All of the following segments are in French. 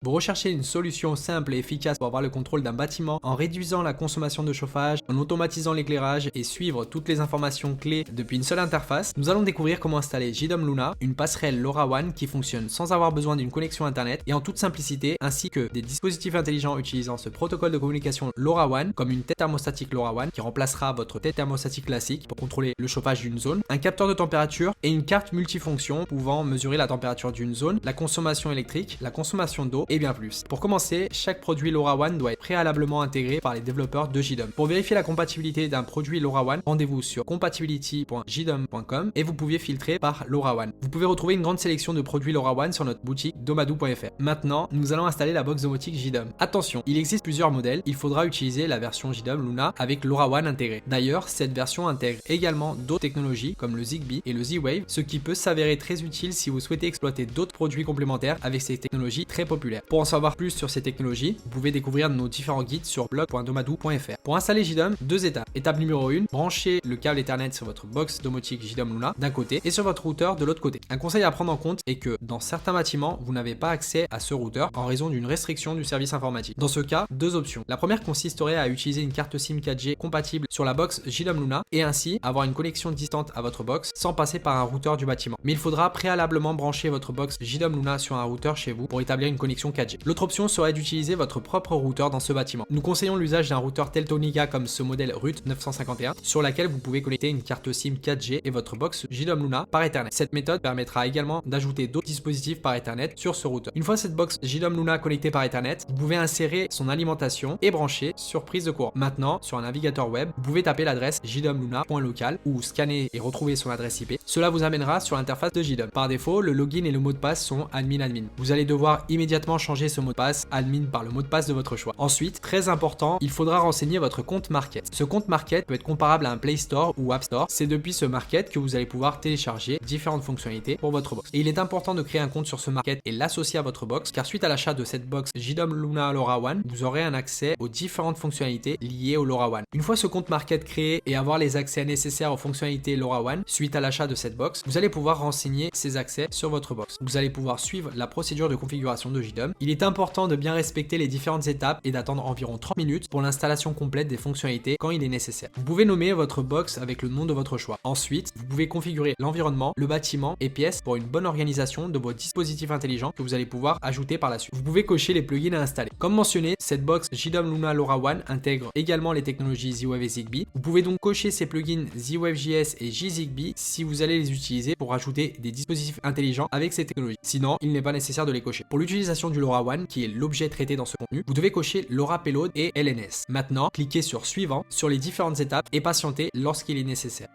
Vous recherchez une solution simple et efficace pour avoir le contrôle d'un bâtiment en réduisant la consommation de chauffage, en automatisant l'éclairage et suivre toutes les informations clés depuis une seule interface. Nous allons découvrir comment installer JDOM Luna, une passerelle LoRaWAN qui fonctionne sans avoir besoin d'une connexion internet et en toute simplicité, ainsi que des dispositifs intelligents utilisant ce protocole de communication LoRaWAN comme une tête thermostatique LoRaWAN qui remplacera votre tête thermostatique classique pour contrôler le chauffage d'une zone, un capteur de température et une carte multifonction pouvant mesurer la température d'une zone, la consommation électrique, la consommation d'eau et bien plus. Pour commencer, chaque produit LoRaWAN doit être préalablement intégré par les développeurs de JDOM. Pour vérifier la compatibilité d'un produit LoRaWAN, rendez-vous sur compatibility.jdom.com et vous pouvez filtrer par LoRaWAN. Vous pouvez retrouver une grande sélection de produits LoRaWAN sur notre boutique domadou.fr. Maintenant, nous allons installer la box domotique JDOM. Attention, il existe plusieurs modèles, il faudra utiliser la version JDOM Luna avec LoRaWAN intégré. D'ailleurs, cette version intègre également d'autres technologies comme le Zigbee et le Z-Wave, ce qui peut s'avérer très utile si vous souhaitez exploiter d'autres produits complémentaires avec ces technologies très populaires. Pour en savoir plus sur ces technologies, vous pouvez découvrir nos différents guides sur blog.domadou.fr. Pour installer JDOM, deux étapes. Étape numéro 1, branchez le câble Ethernet sur votre box domotique JDOM Luna d'un côté et sur votre routeur de l'autre côté. Un conseil à prendre en compte est que dans certains bâtiments, vous n'avez pas accès à ce routeur en raison d'une restriction du service informatique. Dans ce cas, deux options. La première consisterait à utiliser une carte SIM 4G compatible sur la box JDOM Luna et ainsi avoir une connexion distante à votre box sans passer par un routeur du bâtiment. Mais il faudra préalablement brancher votre box JDOM Luna sur un routeur chez vous pour établir une connexion 4G. L'autre option serait d'utiliser votre propre routeur dans ce bâtiment. Nous conseillons l'usage d'un routeur Teltonika comme ce modèle RUT 951 sur laquelle vous pouvez connecter une carte SIM 4G et votre box JDOM Luna par Ethernet. Cette méthode permettra également d'ajouter d'autres dispositifs par Ethernet sur ce routeur. Une fois cette box JDOM Luna connectée par Ethernet, vous pouvez insérer son alimentation et brancher sur prise de courant. Maintenant, sur un navigateur web, vous pouvez taper l'adresse jdomluna.local ou scanner et retrouver son adresse IP. Cela vous amènera sur l'interface de JDOM. Par défaut, le login et le mot de passe sont admin. Vous allez devoir immédiatement changer ce mot de passe admin par le mot de passe de votre choix. Ensuite, très important, il faudra renseigner votre compte Market. Ce compte Market peut être comparable à un Play Store ou App Store. C'est depuis ce Market que vous allez pouvoir télécharger différentes fonctionnalités pour votre box. Et il est important de créer un compte sur ce Market et l'associer à votre box, car suite à l'achat de cette box JDOM Luna LoRaWAN, vous aurez un accès aux différentes fonctionnalités liées au LoRaWAN. Une fois ce compte Market créé et avoir les accès nécessaires aux fonctionnalités LoRaWAN, suite à l'achat de cette box, vous allez pouvoir renseigner ces accès sur votre box. Vous allez pouvoir suivre la procédure de configuration de JDOM. Il est important de bien respecter les différentes étapes et d'attendre environ 30 minutes pour l'installation complète des fonctionnalités quand il est nécessaire. Vous pouvez nommer votre box avec le nom de votre choix. Ensuite, vous pouvez configurer l'environnement, le bâtiment et pièces pour une bonne organisation de vos dispositifs intelligents que vous allez pouvoir ajouter par la suite. Vous pouvez cocher les plugins à installer. Comme mentionné, cette box JDOM Luna LoRaWAN intègre également les technologies Z-Wave et Zigbee. Vous pouvez donc cocher ces plugins Z-Wave JS et JZigbee si vous allez les utiliser pour ajouter des dispositifs intelligents avec ces technologies. Sinon, il n'est pas nécessaire de les cocher. Pour l'utilisation du LoRaWAN, qui est l'objet traité dans ce contenu, vous devez cocher LoRa Payload et LNS. Maintenant, cliquez sur Suivant sur les différentes étapes et patientez lorsqu'il est nécessaire.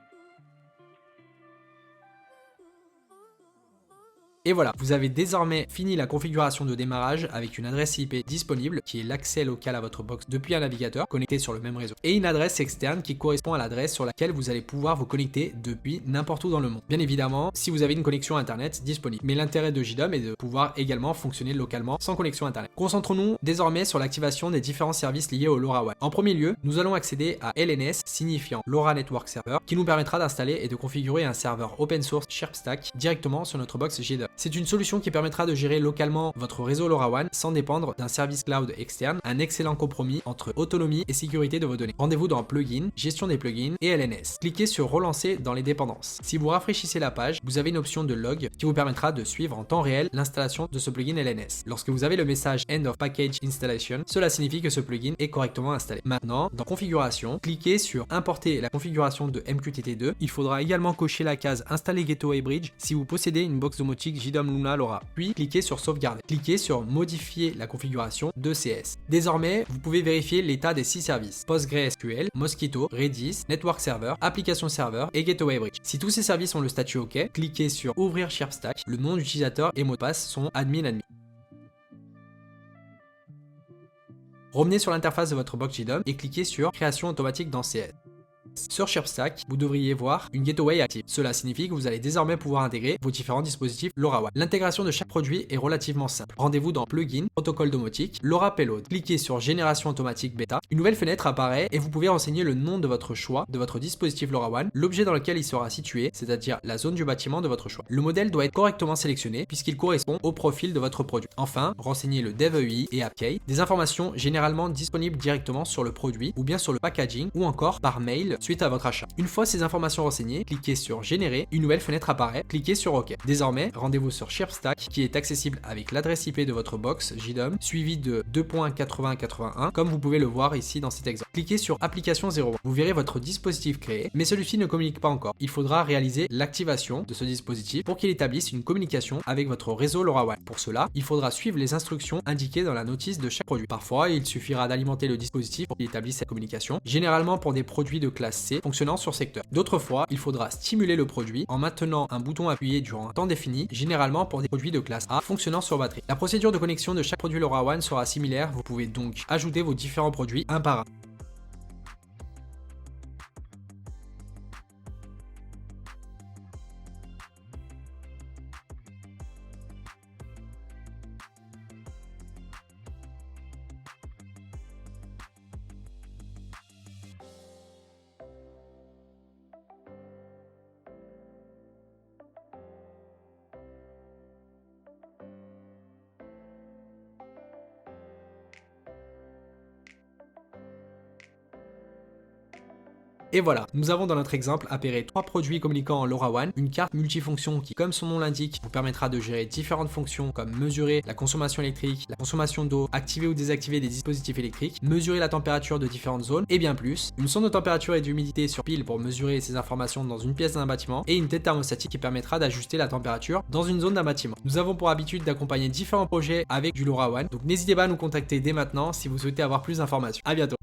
Et voilà, vous avez désormais fini la configuration de démarrage avec une adresse IP disponible qui est l'accès local à votre box depuis un navigateur connecté sur le même réseau et une adresse externe qui correspond à l'adresse sur laquelle vous allez pouvoir vous connecter depuis n'importe où dans le monde. Bien évidemment, si vous avez une connexion internet disponible. Mais l'intérêt de JDOM est de pouvoir également fonctionner localement sans connexion internet. Concentrons-nous désormais sur l'activation des différents services liés au LoRaWAN. En premier lieu, nous allons accéder à LNS, signifiant LoRa Network Server, qui nous permettra d'installer et de configurer un serveur open source Chirpstack directement sur notre box JDOM. C'est une solution qui permettra de gérer localement votre réseau LoRaWAN sans dépendre d'un service cloud externe, un excellent compromis entre autonomie et sécurité de vos données. Rendez-vous dans Plugins, Gestion des plugins et LNS. Cliquez sur Relancer dans les dépendances. Si vous rafraîchissez la page, vous avez une option de log qui vous permettra de suivre en temps réel l'installation de ce plugin LNS. Lorsque vous avez le message End of Package Installation, cela signifie que ce plugin est correctement installé. Maintenant, dans Configuration, cliquez sur Importer la configuration de MQTT2. Il faudra également cocher la case Installer Gateway Bridge si vous possédez une box domotique JDOM Luna LoRa. Puis cliquez sur Sauvegarder. Cliquez sur Modifier la configuration de CS. Désormais, vous pouvez vérifier l'état des 6 services: PostgreSQL, Mosquito, Redis, Network Server, Application Server et Gateway Bridge. Si tous ces services ont le statut OK, cliquez sur Ouvrir Chirpstack. Le nom d'utilisateur et mot de passe sont admin. Revenez sur l'interface de votre box JDOM et cliquez sur Création automatique dans CS. Sur ShipStack, vous devriez voir une gateway active. Cela signifie que vous allez désormais pouvoir intégrer vos différents dispositifs LoRaWAN. L'intégration de chaque produit est relativement simple. Rendez-vous dans Plugin, Protocole domotique, LoRa Payload. Cliquez sur Génération automatique bêta. Une nouvelle fenêtre apparaît et vous pouvez renseigner le nom de votre choix de votre dispositif LoRaWAN, l'objet dans lequel il sera situé, c'est-à-dire la zone du bâtiment de votre choix. Le modèle doit être correctement sélectionné puisqu'il correspond au profil de votre produit. Enfin, renseignez le DevEI et AppKey, des informations généralement disponibles directement sur le produit ou bien sur le packaging ou encore par mail suite à votre achat. Une fois ces informations renseignées, cliquez sur Générer, une nouvelle fenêtre apparaît, cliquez sur OK. Désormais, rendez-vous sur ShipStack qui est accessible avec l'adresse IP de votre box JDOM suivi de 2.8081 comme vous pouvez le voir ici dans cet exemple. Cliquez sur Application 01. Vous verrez votre dispositif créé, mais celui-ci ne communique pas encore. Il faudra réaliser l'activation de ce dispositif pour qu'il établisse une communication avec votre réseau LoRaWAN. Pour cela, il faudra suivre les instructions indiquées dans la notice de chaque produit. Parfois, il suffira d'alimenter le dispositif pour qu'il établisse cette communication, généralement pour des produits de classe C fonctionnant sur secteur. D'autres fois, il faudra stimuler le produit en maintenant un bouton appuyé durant un temps défini, généralement pour des produits de classe A fonctionnant sur batterie. La procédure de connexion de chaque produit LoRaWAN sera similaire, vous pouvez donc ajouter vos différents produits un par un. Et voilà, nous avons dans notre exemple appairé 3 produits communiquant en LoRaWAN, une carte multifonction qui, comme son nom l'indique, vous permettra de gérer différentes fonctions comme mesurer la consommation électrique, la consommation d'eau, activer ou désactiver des dispositifs électriques, mesurer la température de différentes zones et bien plus, une sonde de température et d'humidité sur pile pour mesurer ces informations dans une pièce d'un bâtiment et une tête thermostatique qui permettra d'ajuster la température dans une zone d'un bâtiment. Nous avons pour habitude d'accompagner différents projets avec du LoRaWAN, donc n'hésitez pas à nous contacter dès maintenant si vous souhaitez avoir plus d'informations. À bientôt.